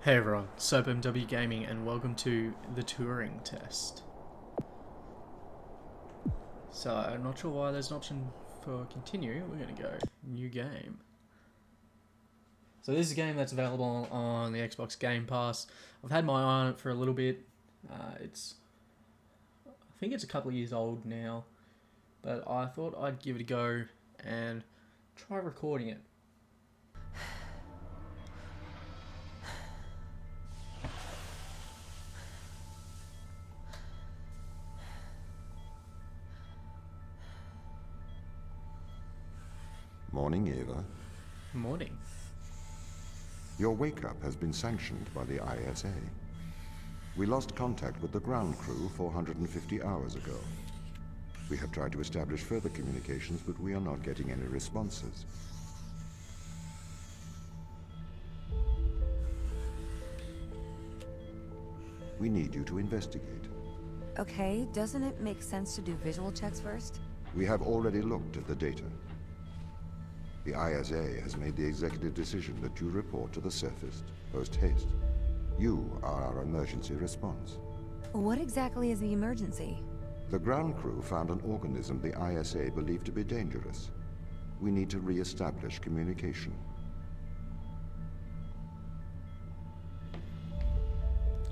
Hey everyone, SoapMW Gaming and welcome to the Turing Test. So, I'm not sure why there's an option for continue. We're going to go new game. So this is a game that's available on the Xbox Game Pass. I've had my eye on it for a little bit. I think it's a couple of years old now, but I thought I'd give it a go and try recording it. Morning, Ava. Morning. Your wake-up has been sanctioned by the ISA. We lost contact with the ground crew 450 hours ago. We have tried to establish further communications, but we are not getting any responses. We need you to investigate. Okay, doesn't it make sense to do visual checks first? We have already looked at the data. The ISA has made the executive decision that you report to the surface, post-haste. You are our emergency response. What exactly is the emergency? The ground crew found an organism the ISA believed to be dangerous. We need to re-establish communication.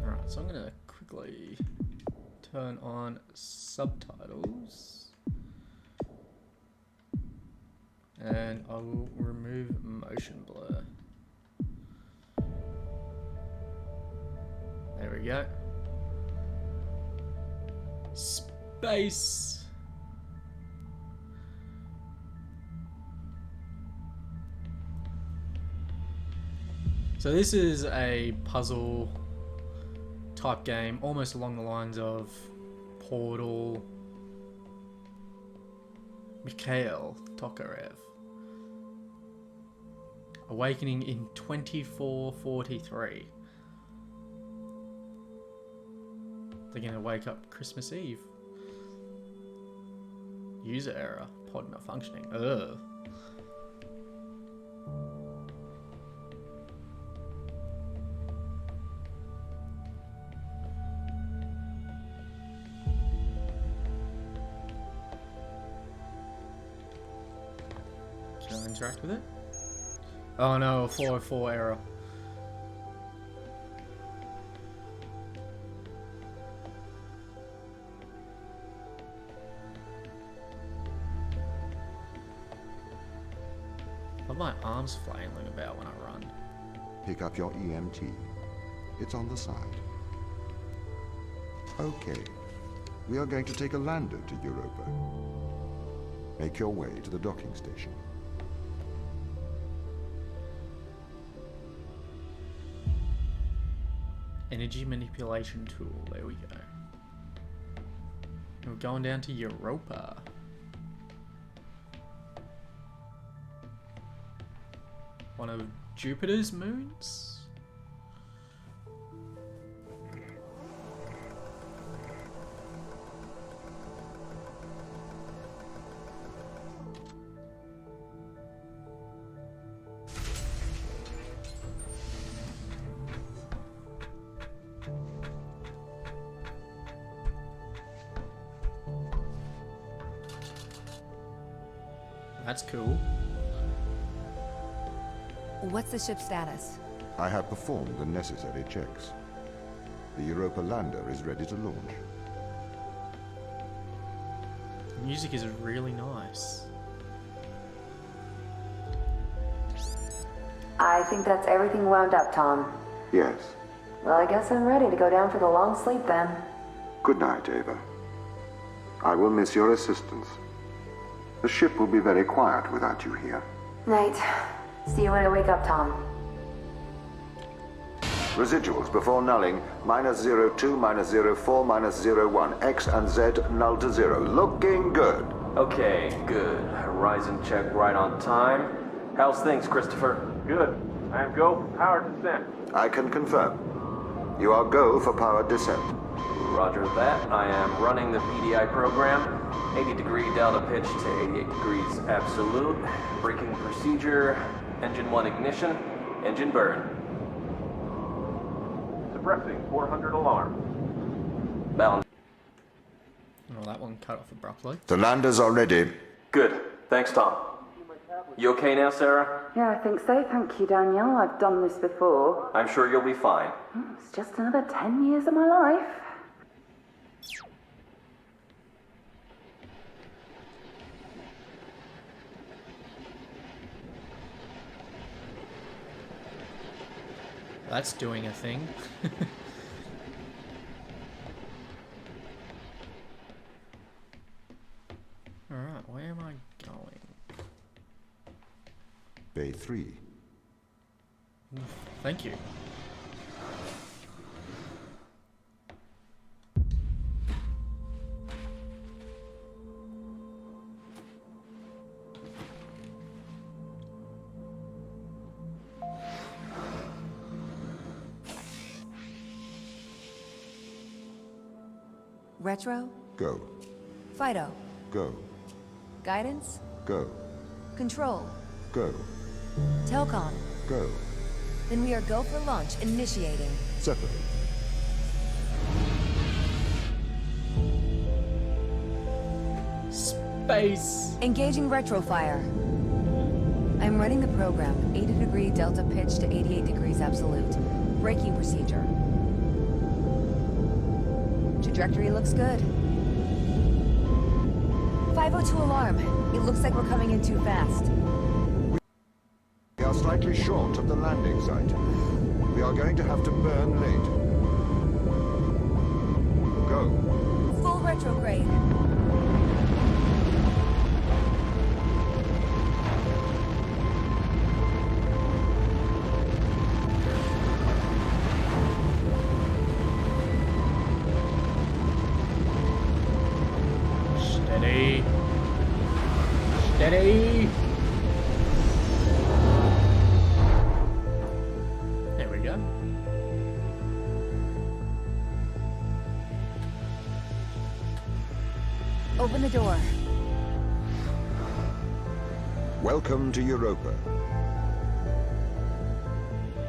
Alright, so I'm going to quickly turn on subtitles. And I will remove motion blur. There we go. Space. So this is a puzzle type game, almost along the lines of Portal. Mikhail Tokarev. Awakening in 2443. They're gonna wake up Christmas Eve. User error. Pod not functioning. Ugh. Can I interact with it? Oh no, a 404 error. I have my arms flailing about when I run. Pick up your EMT. It's on the side. Okay. We are going to take a lander to Europa. Make your way to the docking station. Energy manipulation tool, there we go. And we're going down to Europa. One of Jupiter's moons? That's cool. What's the ship's status? I have performed the necessary checks. The Europa lander is ready to launch. The music is really nice. I think that's everything wound up, Tom. Yes. Well, I guess I'm ready to go down for the long sleep then. Good night, Ava. I will miss your assistance. The ship will be very quiet without you here. Night. See you when I wake up, Tom. Residuals before nulling, -02, -04, -01. X and Z null to 0. Looking good. Okay, good. Horizon check right on time. How's things, Christopher? Good. I am go for power descent. I can confirm. You are go for power descent. Roger that. I am running the PDI program. 80-degree delta pitch to 88 degrees absolute. Braking procedure. Engine 1 ignition. Engine burn. Pressing 400 alarm. Bound. Oh, that one cut off abruptly. The landers are ready. Good. Thanks, Tom. You okay now, Sarah? Yeah, I think so. Thank you, Danielle. I've done this before. I'm sure you'll be fine. It's just another 10 years of my life. That's doing a thing. Alright, where am I going? Bay 3. Thank you. Retro? Go. Fido? Go. Guidance? Go. Control? Go. Telcom? Go. Then we are go for launch, initiating. Separate. Space! Engaging retrofire. I'm running the program. 80-degree delta pitch to 88 degrees absolute. Braking procedure. Trajectory looks good. 502 alarm. It looks like we're coming in too fast. We are slightly short of the landing site. We are going to have to burn late. Go. Full retrograde. Steady. Steady. There we go. Open the door. Welcome to Europa.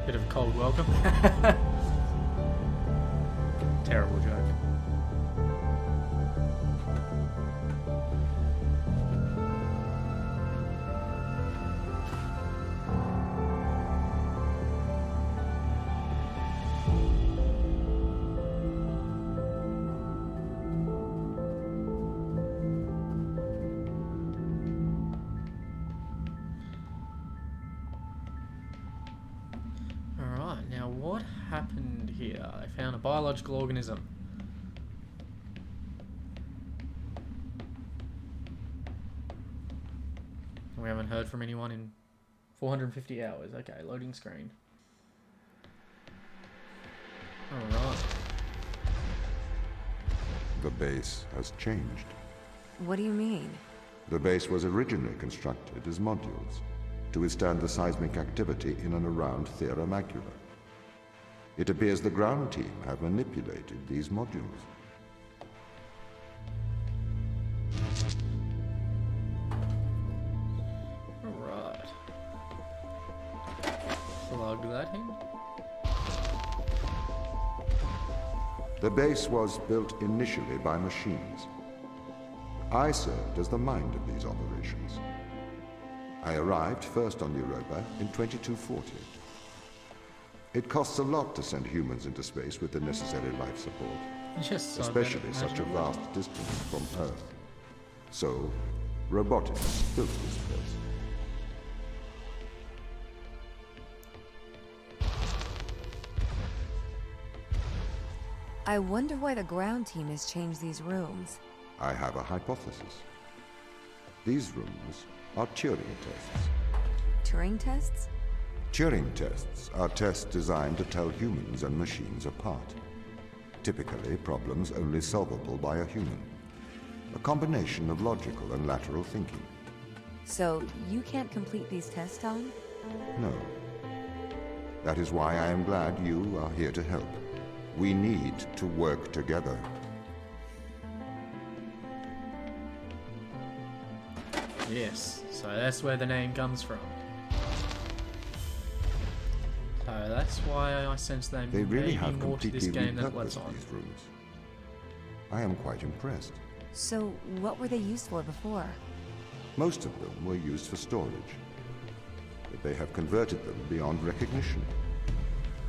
Bit of a cold welcome. Terrible joke. Alright, now what happened here? I found a biological organism. We haven't heard from anyone in 450 hours. Okay, loading screen. Alright. The base has changed. What do you mean? The base was originally constructed as modules to withstand the seismic activity in and around Thera Macula. It appears the ground team have manipulated these modules. Alright. Plug that in. The base was built initially by machines. I served as the mind of these operations. I arrived first on Europa in 2240. It costs a lot to send humans into space with the necessary life support, Yes, especially such a vast distance from Earth. So, robotics built this place. I wonder why the ground team has changed these rooms. I have a hypothesis. These rooms are Turing tests. Turing tests? Turing tests are tests designed to tell humans and machines apart. Typically, problems only solvable by a human. A combination of logical and lateral thinking. So, you can't complete these tests, Tom? No. That is why I am glad you are here to help. We need to work together. Yes, so that's where the name comes from. Oh, that's why I sense they They really may be have more to this completely game than what's repurposed on. these rooms. I am quite impressed. So, what were they used for before? Most of them were used for storage, but they have converted them beyond recognition.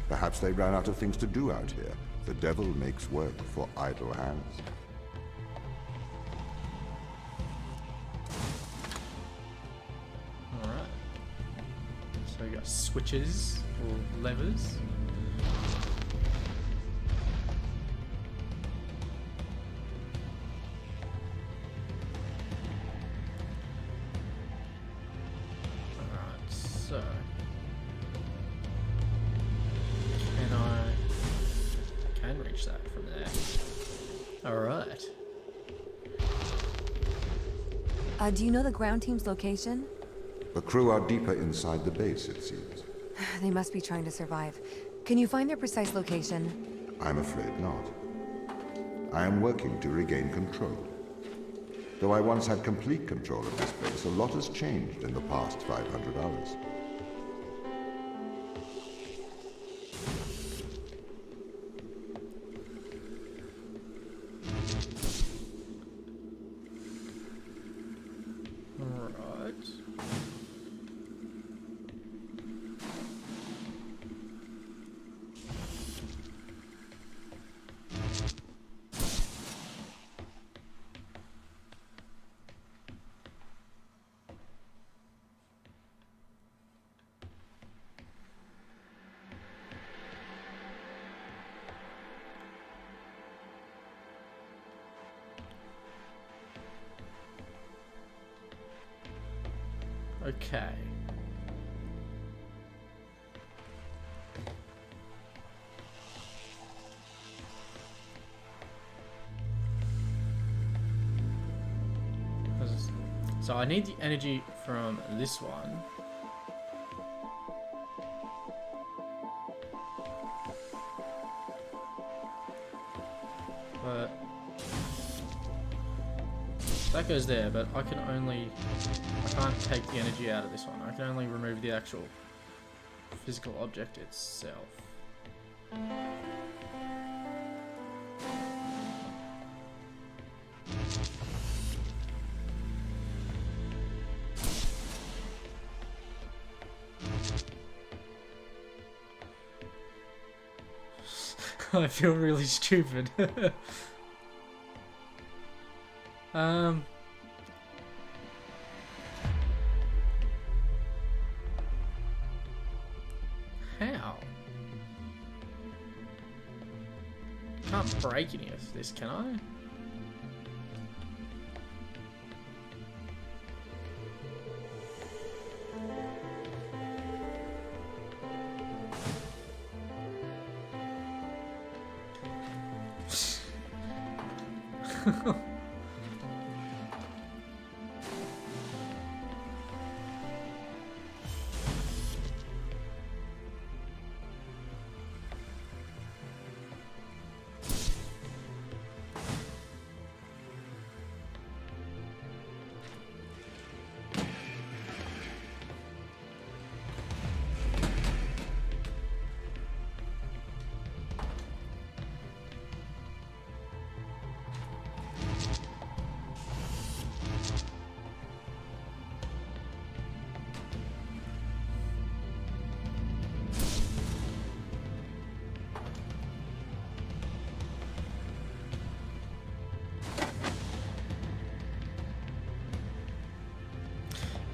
Perhaps they ran out of things to do out here. The devil makes work for idle hands. Alright. So we got switches or levers. Alright, so can reach that from there. Alright. Do you know the ground team's location? The crew are deeper inside the base, it seems. They must be trying to survive. Can you find their precise location? I'm afraid not. I am working to regain control. Though I once had complete control of this base, a lot has changed in the past 500 hours. Alright. Okay. So I need the energy from this one. But that goes there, but I can't take the energy out of this one. I can only remove the actual physical object itself. I feel really stupid. How? Can't break any of this, can I?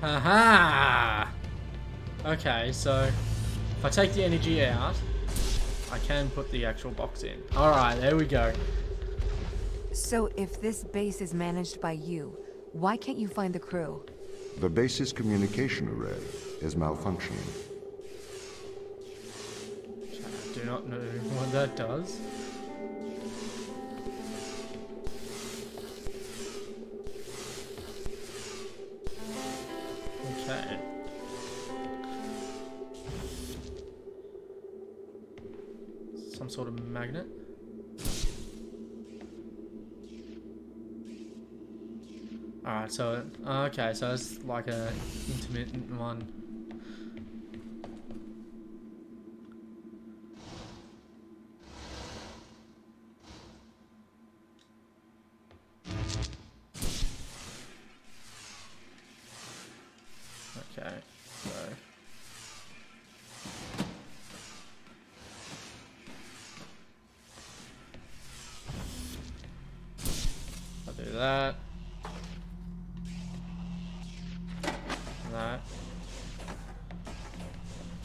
Aha! Okay, so if I take the energy out, I can put the actual box in. Alright, there we go. So if this base is managed by you, why can't you find the crew? The base's communication array is malfunctioning. I do not know what that does. Okay. Some sort of magnet. Alright, so okay, so it's like a intermittent one. Okay, so... I'll do that. That.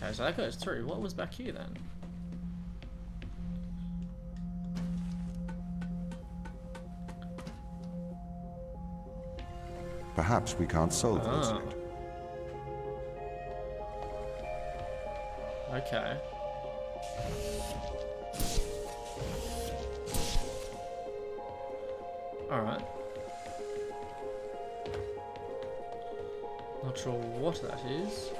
Okay, so that goes through. What was back here then? Perhaps we can't solve this yet. Okay. Alright. Not sure what that is.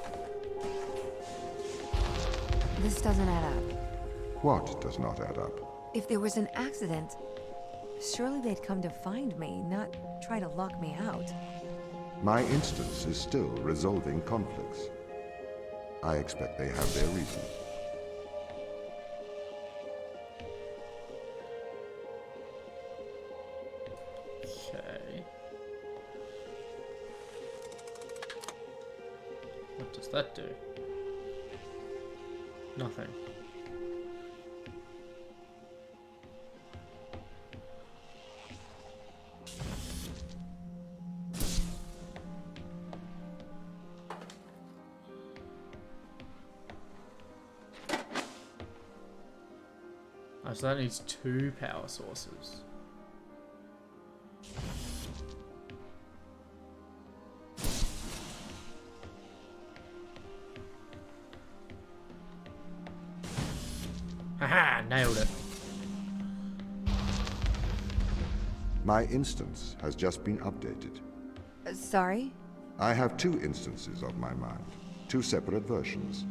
This doesn't add up. What does not add up? If there was an accident, surely they'd come to find me, not try to lock me out. My instance is still resolving conflicts. I expect they have their reasons. Okay. What does that do? Nothing. Oh, so that needs 2 power sources. Haha, nailed it. My instance has just been updated. Sorry? I have 2 instances of my mind, 2 separate versions.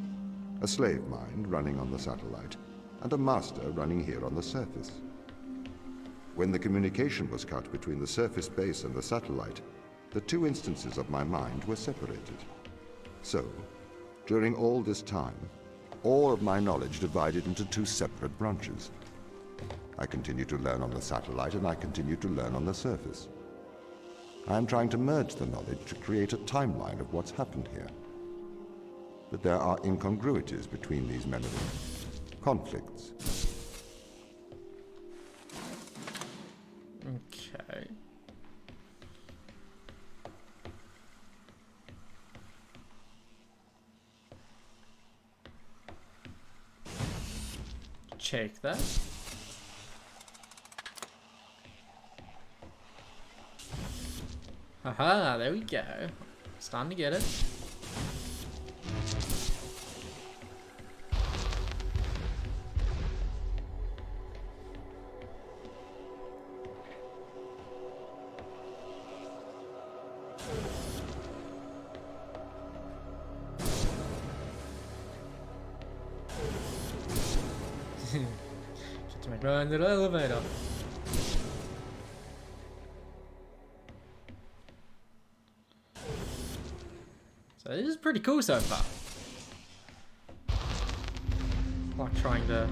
A slave mind running on the satellite, and a master running here on the surface. When the communication was cut between the surface base and the satellite, the 2 instances of my mind were separated. So, during all this time, all of my knowledge divided into 2 separate branches. I continue to learn on the satellite, and I continue to learn on the surface. I am trying to merge the knowledge to create a timeline of what's happened here. But there are incongruities between these memories. Conflicts. Okay. Check that. Haha, there we go. Starting to get it. Get to make my own little elevator. So this is pretty cool so far. Like trying to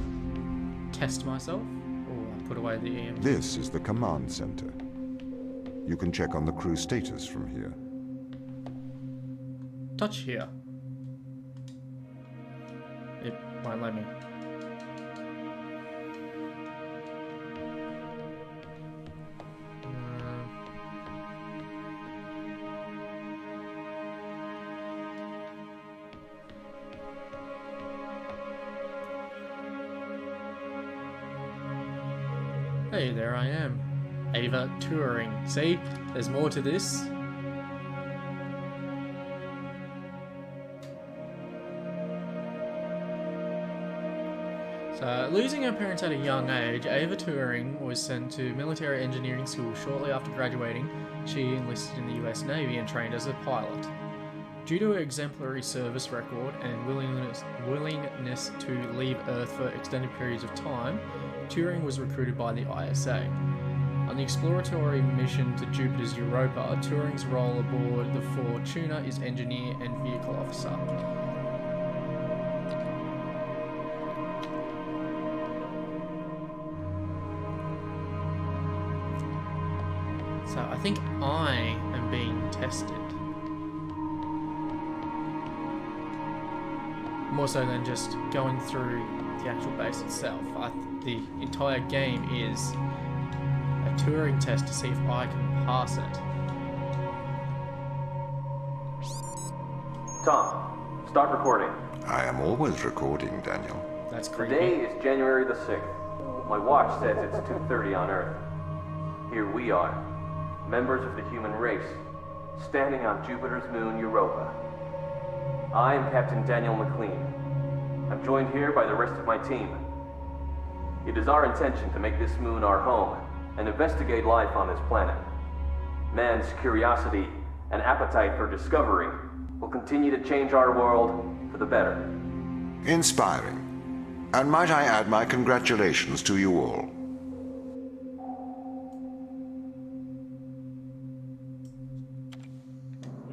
test myself. Oh, I put away the EM. This is the command center. You can check on the crew status from here. Touch here. It won't let me. Hey, there I am. Ava Turing. See? There's more to this. So, losing her parents at a young age, Ava Turing was sent to military engineering school. Shortly after graduating, she enlisted in the US Navy and trained as a pilot. Due to her exemplary service record and willingness to leave Earth for extended periods of time, Turing was recruited by the ISA. On the exploratory mission to Jupiter's Europa, Turing's role aboard the Fortuna is engineer and vehicle officer. So I think I am being tested. more so than just going through the actual base itself. The entire game is a Turing test to see if I can pass it. Tom, start recording. I am always recording, Daniel. That's creepy. Today is January the 6th. My watch says it's 2:30 on Earth. Here we are, members of the human race, standing on Jupiter's moon Europa. I am Captain Daniel McLean. I'm joined here by the rest of my team. It is our intention to make this moon our home and investigate life on this planet. Man's curiosity and appetite for discovery will continue to change our world for the better. Inspiring. And might I add my congratulations to you all.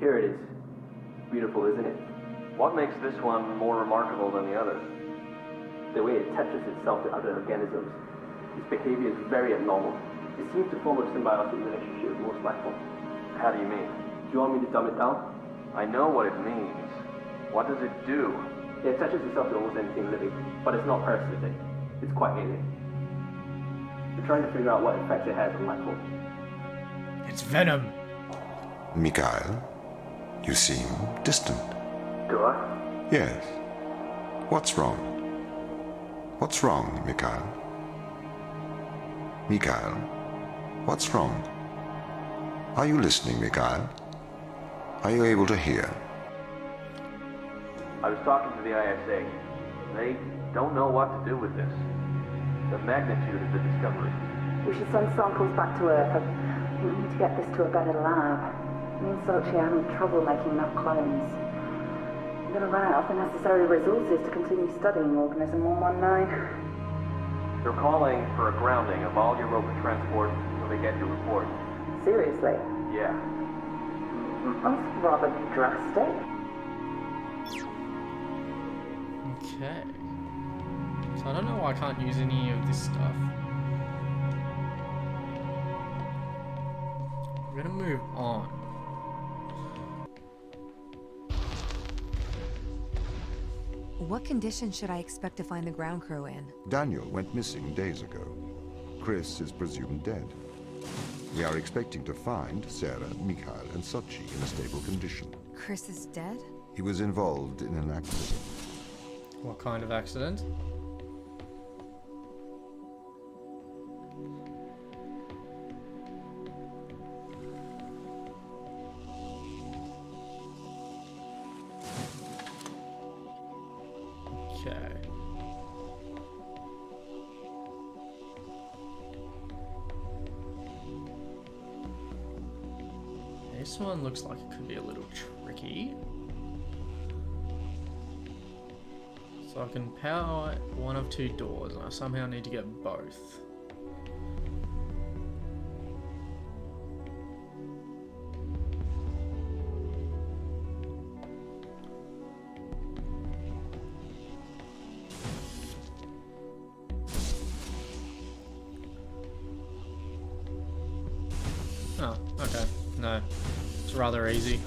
Here it is. Beautiful, isn't it? What makes this one more remarkable than the others? The way it attaches itself to other organisms. Its behavior is very abnormal. It seems to form a symbiotic relationship with most life forms. How do you mean? Do you want me to dumb it down? I know what it means. What does it do? It attaches itself to almost anything living, but it's not parasitic. It's quite alien. We're trying to figure out what effect it has on life forms. It's venom. Mikhail, you seem distant. Do I? Yes. What's wrong? What's wrong, Mikhail? Mikhail, what's wrong? Are you listening, Mikhail? Are you able to hear? I was talking to the ISA. They don't know what to do with this. The magnitude of the discovery. We should send samples back to Earth. We need to get this to a better lab. Me and Sochi are having trouble making enough clones. I'm going to run out of the necessary resources to continue studying Organism 119. They're calling for a grounding of all Europa transport until they get your report. Seriously? Yeah. That's rather drastic. Okay. So I don't know why I can't use any of this stuff. We're gonna move on. What condition should I expect to find the ground crew in? Daniel went missing days ago. Chris is presumed dead. We are expecting to find Sarah, Mikhail, and Sochi in a stable condition. Chris is dead? He was involved in an accident. What kind of accident? Okay. This one looks like it could be a little tricky. So I can power one of two doors, and I somehow need to get both. Oh, okay. No. It's rather easy.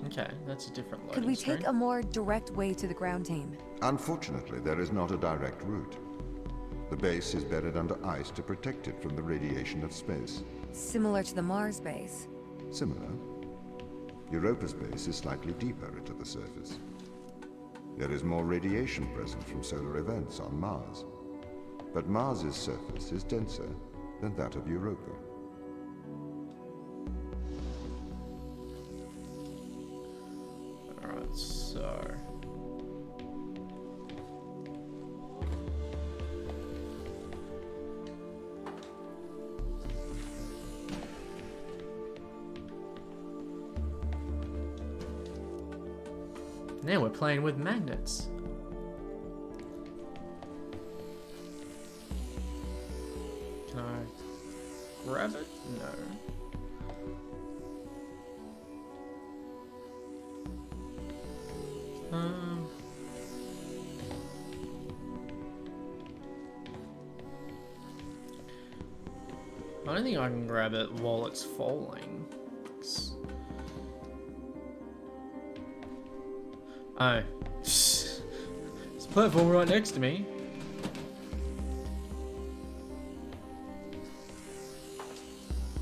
Okay, that's a different loading Could we screen. take a more direct way to the ground team? Unfortunately, there is not a direct route. The base is buried under ice to protect it from the radiation of space. Similar to the Mars base. Similar. Europa's base is slightly deeper into the surface. There is more radiation present from solar events on Mars. But Mars's surface is denser than that of Europa. Alright, so... Now we're playing with magnets. Can I grab it? No. I don't think I can grab it while it's falling. Oh. There's a platform right next to me.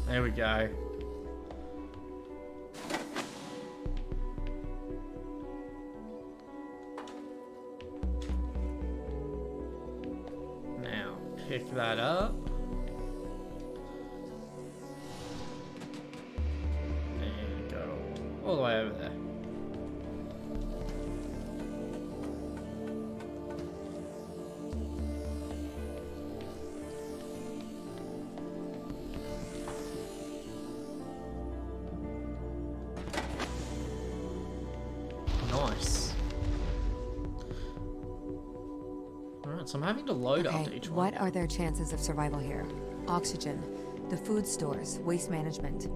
There we go. Now, pick that up. And go all the way over there. Nice. Alright, so I'm having to load up to each one. What are their chances of survival here? Oxygen, the food stores, waste management.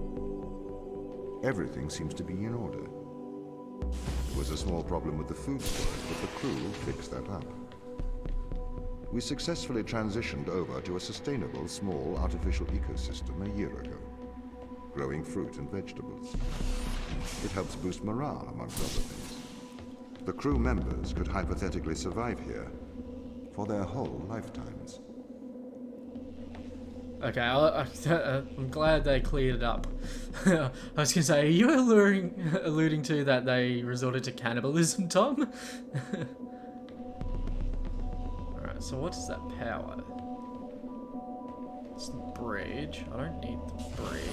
Everything seems to be in order. There was a small problem with the food storage, but the crew fixed that up. We successfully transitioned over to a sustainable, small, artificial ecosystem a year ago, growing fruit and vegetables. It helps boost morale, amongst other things. The crew members could hypothetically survive here for their whole lifetimes. Okay, I'm glad they cleared it up. I was gonna say, are you alluding to that they resorted to cannibalism, Tom? Alright, so what is that power? It's the bridge. I don't need the bridge.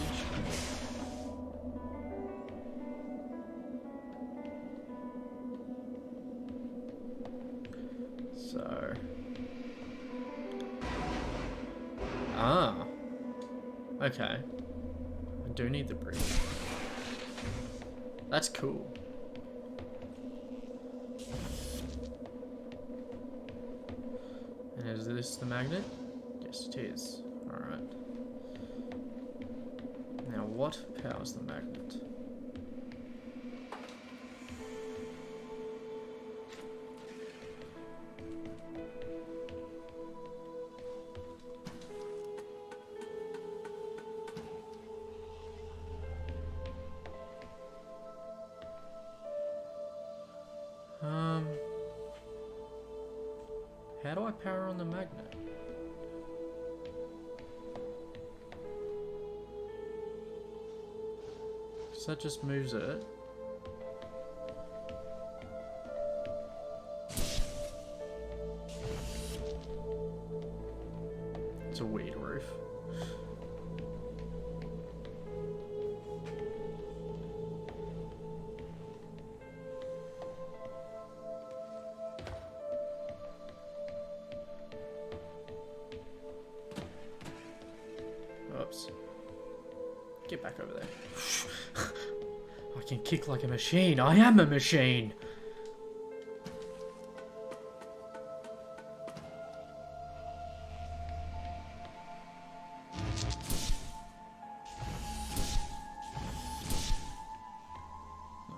So... Ah. Okay. I do need the bridge. That's cool. And is this the magnet? Yes, it is. Alright. Now, what powers the magnet? How do I power on the magnet? So that just moves it. It's a weird roof. Oops. Get back over there. I can kick like a machine. I am a machine.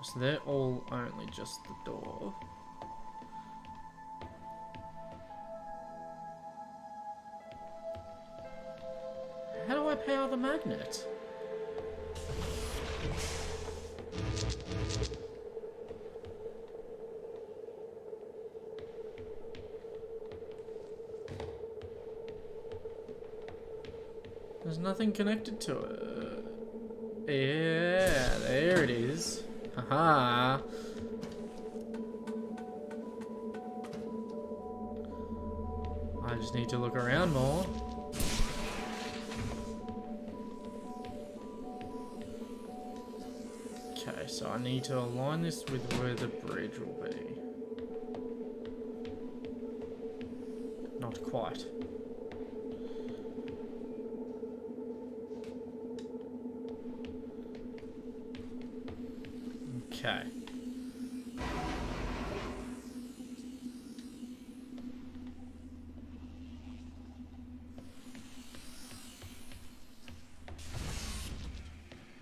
So they're all only just the door. How do I power the magnet? There's nothing connected to it. Yeah, there it is. Haha. I just need to look around more. Okay, so I need to align this with where the bridge will be. Not quite. Okay.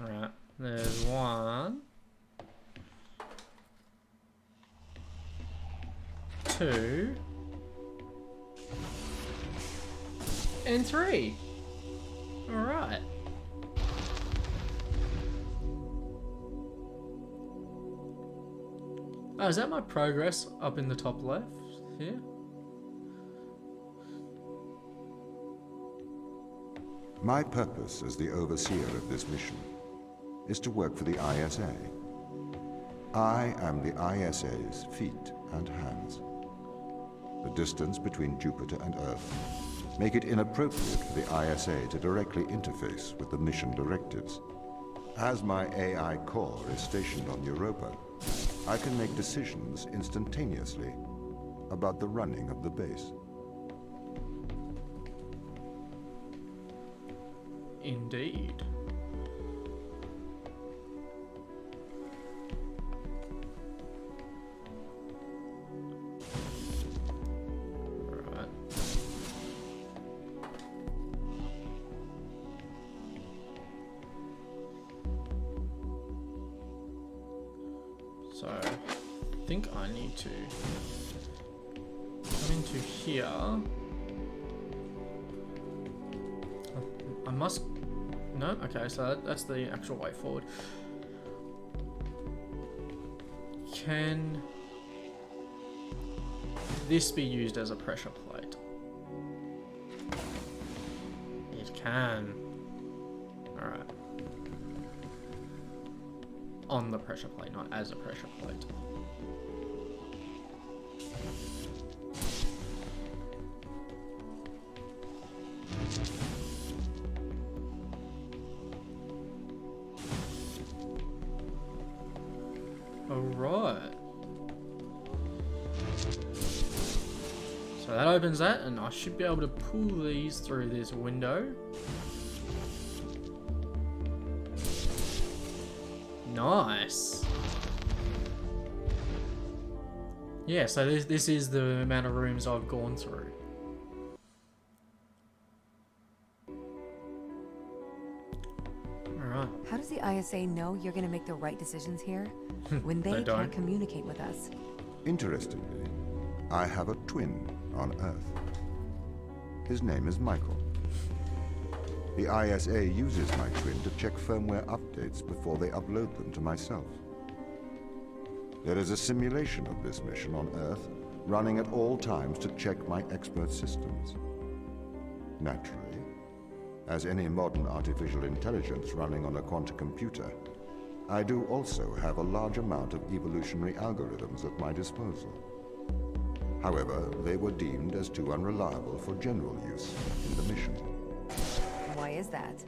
Alright, there's one. 2. And 3. Alright. Oh, is that my progress up in the top left here? My purpose as the overseer of this mission is to work for the ISA. I am the ISA's feet and hands. The distance between Jupiter and Earth make it inappropriate for the ISA to directly interface with the mission directives. As my AI core is stationed on Europa, I can make decisions instantaneously about the running of the base. Indeed. Right. So, I think I need to come into here. I must... No? Okay, so that's the actual way forward. Can this be used as a pressure plate? It can. Alright. On the pressure plate, not as a pressure plate. Alright. So that opens that, and I should be able to pull these through this window. Nice. Yeah, so this is the amount of rooms I've gone through. Alright. How does the ISA know you're gonna make the right decisions here when they They don't. can't communicate with us? Interestingly, I have a twin on Earth. His name is Michael. The ISA uses my twin to check firmware updates before they upload them to myself. There is a simulation of this mission on Earth running at all times to check my expert systems. Naturally, as any modern artificial intelligence running on a quantum computer, I do also have a large amount of evolutionary algorithms at my disposal. However, they were deemed as too unreliable for general use in the mission. Why is that?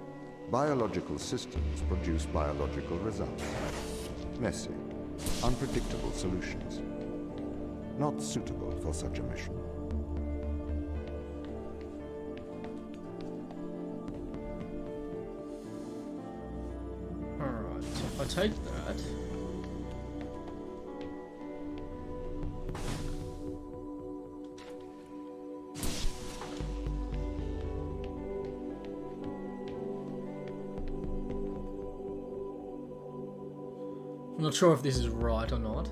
Biological systems produce biological results. Messy, unpredictable solutions. Not suitable for such a mission. Alright, so if I take that... I'm not sure if this is right or not.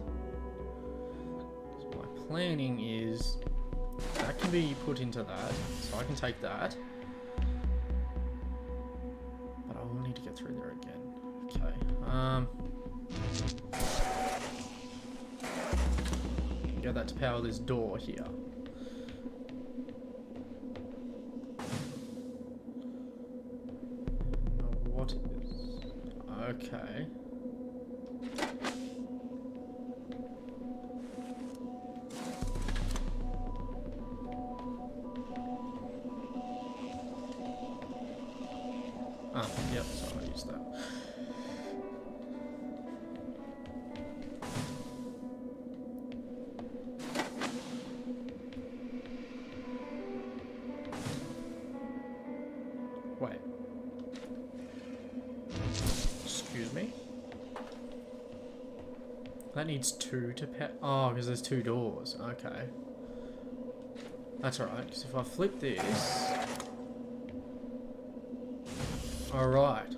So my planning is that can be put into that, so I can take that. But I will need to get through there again. Okay. Get that to power this door here. What is... Okay. Ah, yep, so I used that. Wait. Excuse me? That needs two to oh, because there's two doors. Okay. That's alright, because if I flip this... Alright.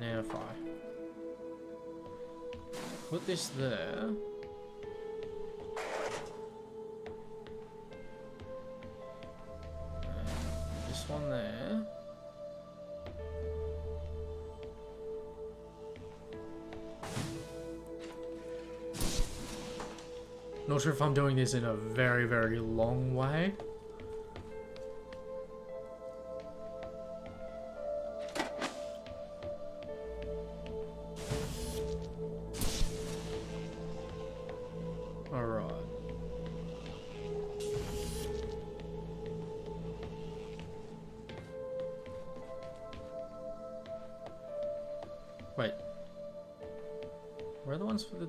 Now if I put this there... Not sure if I'm doing this in a very, very long way. Alright. Wait. Where are the ones for the...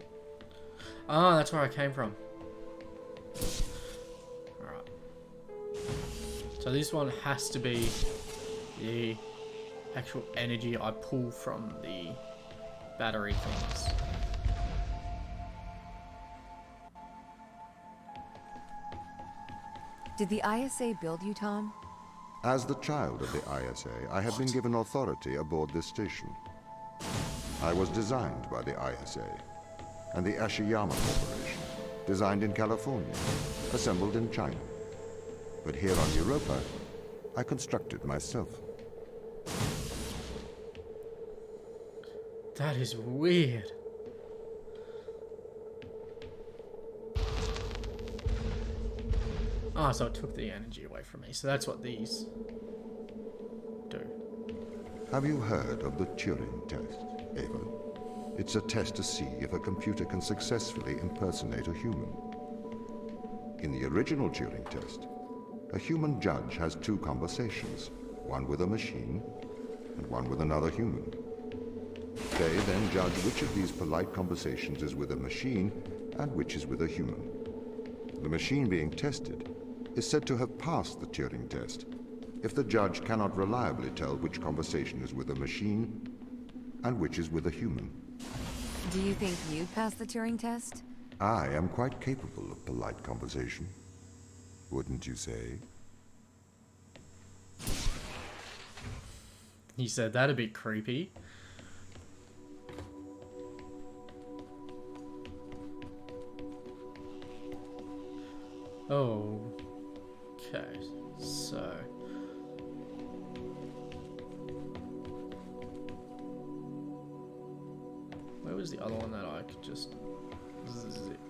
Ah, that's where I came from. Alright. So this one has to be the actual energy I pull from the battery things. Did the ISA build you, Tom? As the child of the ISA, I have been given authority aboard this station. I was designed by the ISA and the Ashiyama Corporation, designed in California, assembled in China. But here on Europa, I constructed myself. That is weird. Ah, so it took the energy away from me. So that's what these do. Have you heard of the Turing Test, Ava? It's a test to see if a computer can successfully impersonate a human. In the original Turing Test, a human judge has two conversations, one with a machine and one with another human. They then judge which of these polite conversations is with a machine and which is with a human. The machine being tested is said to have passed the Turing Test if the judge cannot reliably tell which conversation is with a machine and which is with a human. Do you think you'd pass the Turing test? I am quite capable of polite conversation. Wouldn't you say? He said that'd be creepy. Oh, okay, so where was the other one that I could just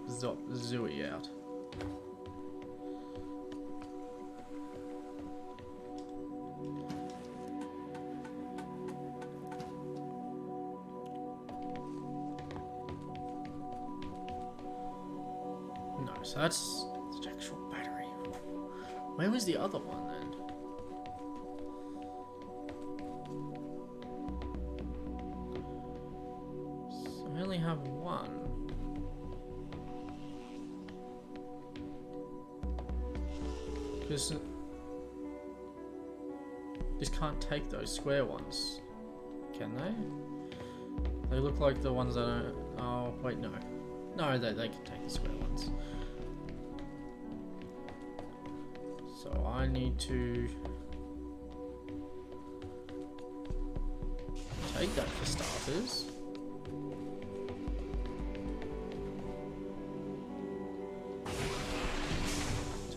zooey out? No, so that's the actual battery. Where was the other one then? So I only have one. Because just can't take those square ones, can they? They look like the ones that are... Oh, wait, no. No, they can take the square ones. So I need to take that for starters.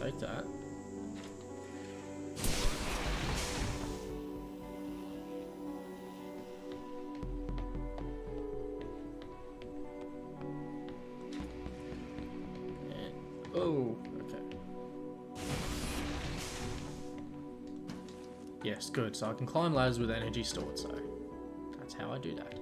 Take that. Oh, okay. Yes, good. So I can climb ladders with energy stored, so that's how I do that.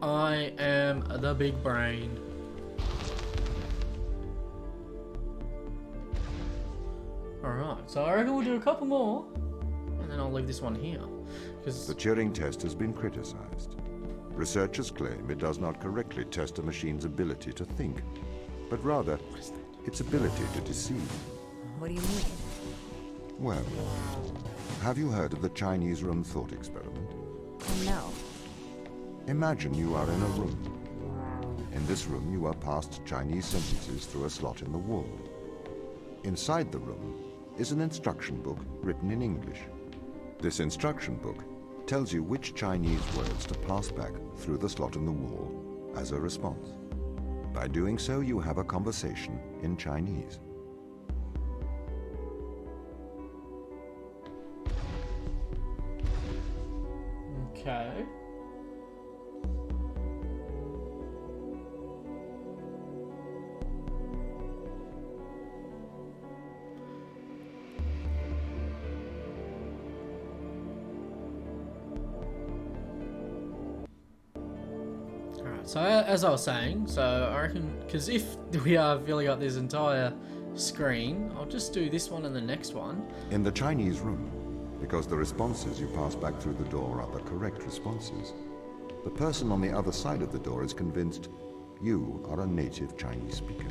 I am the big brain. Alright, so I reckon we'll do a couple more, and then I'll leave this one here. Because The Turing test has been criticized. Researchers claim it does not correctly test a machine's ability to think, but rather its ability to deceive. What do you mean? Well, have you heard of the Chinese room thought experiment? No. Imagine you are in a room. In this room, you are passed Chinese sentences through a slot in the wall. Inside the room is an instruction book written in English. This instruction book tells you which Chinese words to pass back through the slot in the wall as a response. By doing so, you have a conversation in Chinese. Okay. Alright, so as I was saying, so I reckon, because if we have filling up this entire screen, I'll just do this one and the next one. In the Chinese room, because the responses you pass back through the door are the correct responses, the person on the other side of the door is convinced you are a native Chinese speaker.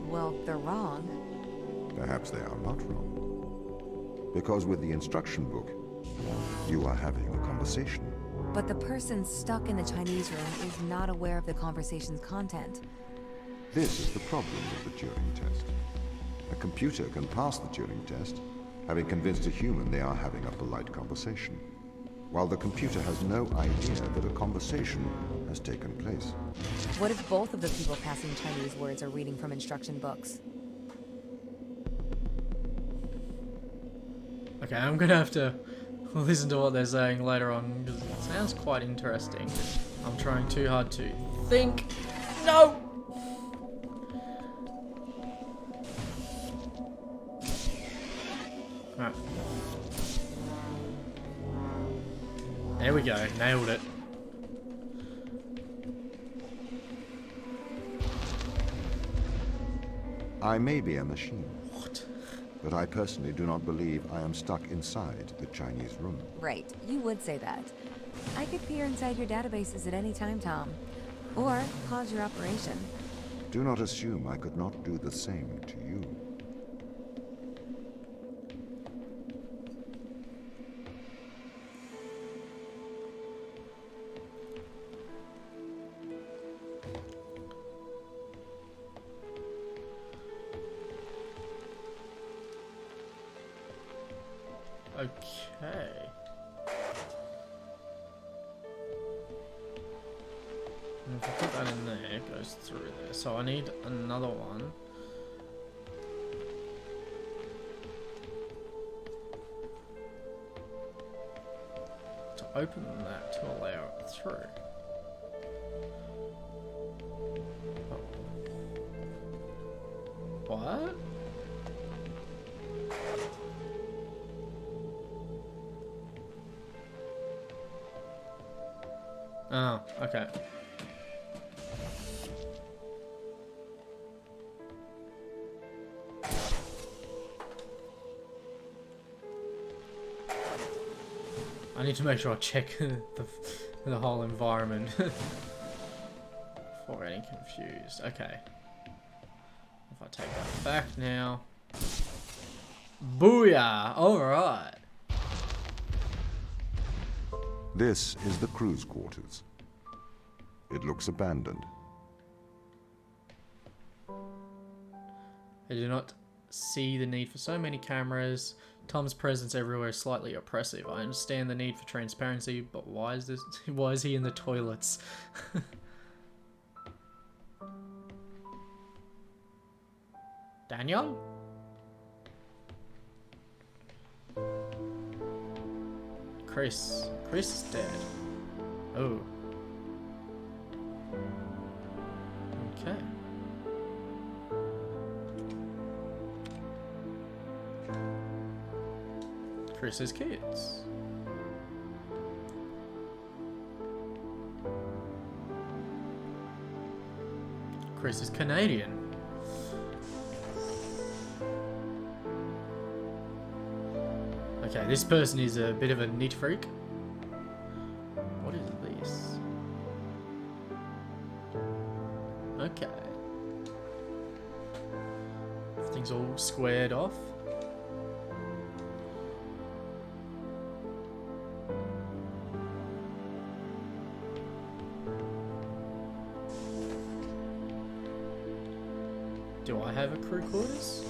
Well, they're wrong. Perhaps they are not wrong. Because with the instruction book, you are having a conversation. But the person stuck in the Chinese room is not aware of the conversation's content. This is the problem with the Turing test. A computer can pass the Turing test, having convinced a human they are having a polite conversation, while the computer has no idea that a conversation has taken place. What if both of the people passing Chinese words are reading from instruction books? Okay, I'm gonna have to listen to what they're saying later on, because it sounds quite interesting. I'm trying too hard to think. No! Alright. There we go, nailed it. I may be a machine, What? but I personally do not believe I am stuck inside the Chinese room. Right, you would say that. I could peer inside your databases at any time, Tom. Or pause your operation. Do not assume I could not do the same to you. Okay. And if I put that in there, it goes through there. So I need another one. To open that to allow it through. Oh. What? Oh, okay. I need to make sure I check the whole environment before getting confused. Okay. If I take that back now. Booyah! Alright. This is the crew's quarters. It looks abandoned. I do not see the need for so many cameras. Tom's presence everywhere is slightly oppressive. I understand the need for transparency, but why is this? Why is he in the toilets? Daniel? Chris is dead. Oh. Okay. Chris's kids. Chris is Canadian. Okay, this person is a bit of a neat freak. What is this? Okay. Everything's all squared off. Do I have a crew quarters?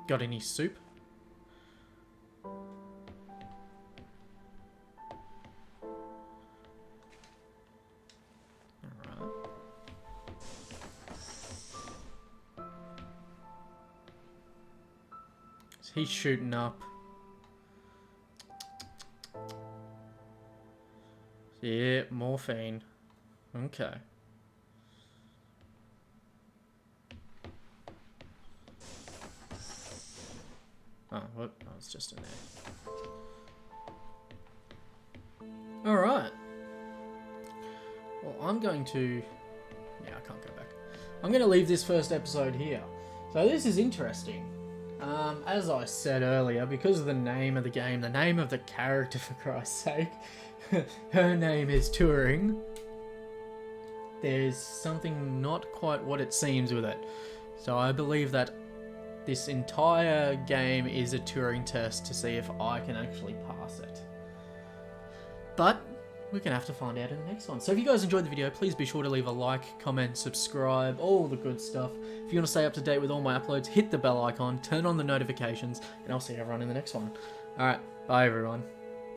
Got any soup? Alright. He's shooting up. Yeah, morphine. Okay. Oh, what? Oh, it's just in there. Alright. Well, I'm going to... Yeah, I can't go back. I'm going to leave this first episode here. So this is interesting. As I said earlier, because of the name of the game, the name of the character, for Christ's sake, her name is Turing. There's something not quite what it seems with it. So I believe that this entire game is a Turing test to see if I can actually pass it. But we're going to have to find out in the next one. So if you guys enjoyed the video, please be sure to leave a like, comment, subscribe, all the good stuff. If you want to stay up to date with all my uploads, hit the bell icon, turn on the notifications, and I'll see everyone in the next one. Alright, bye everyone.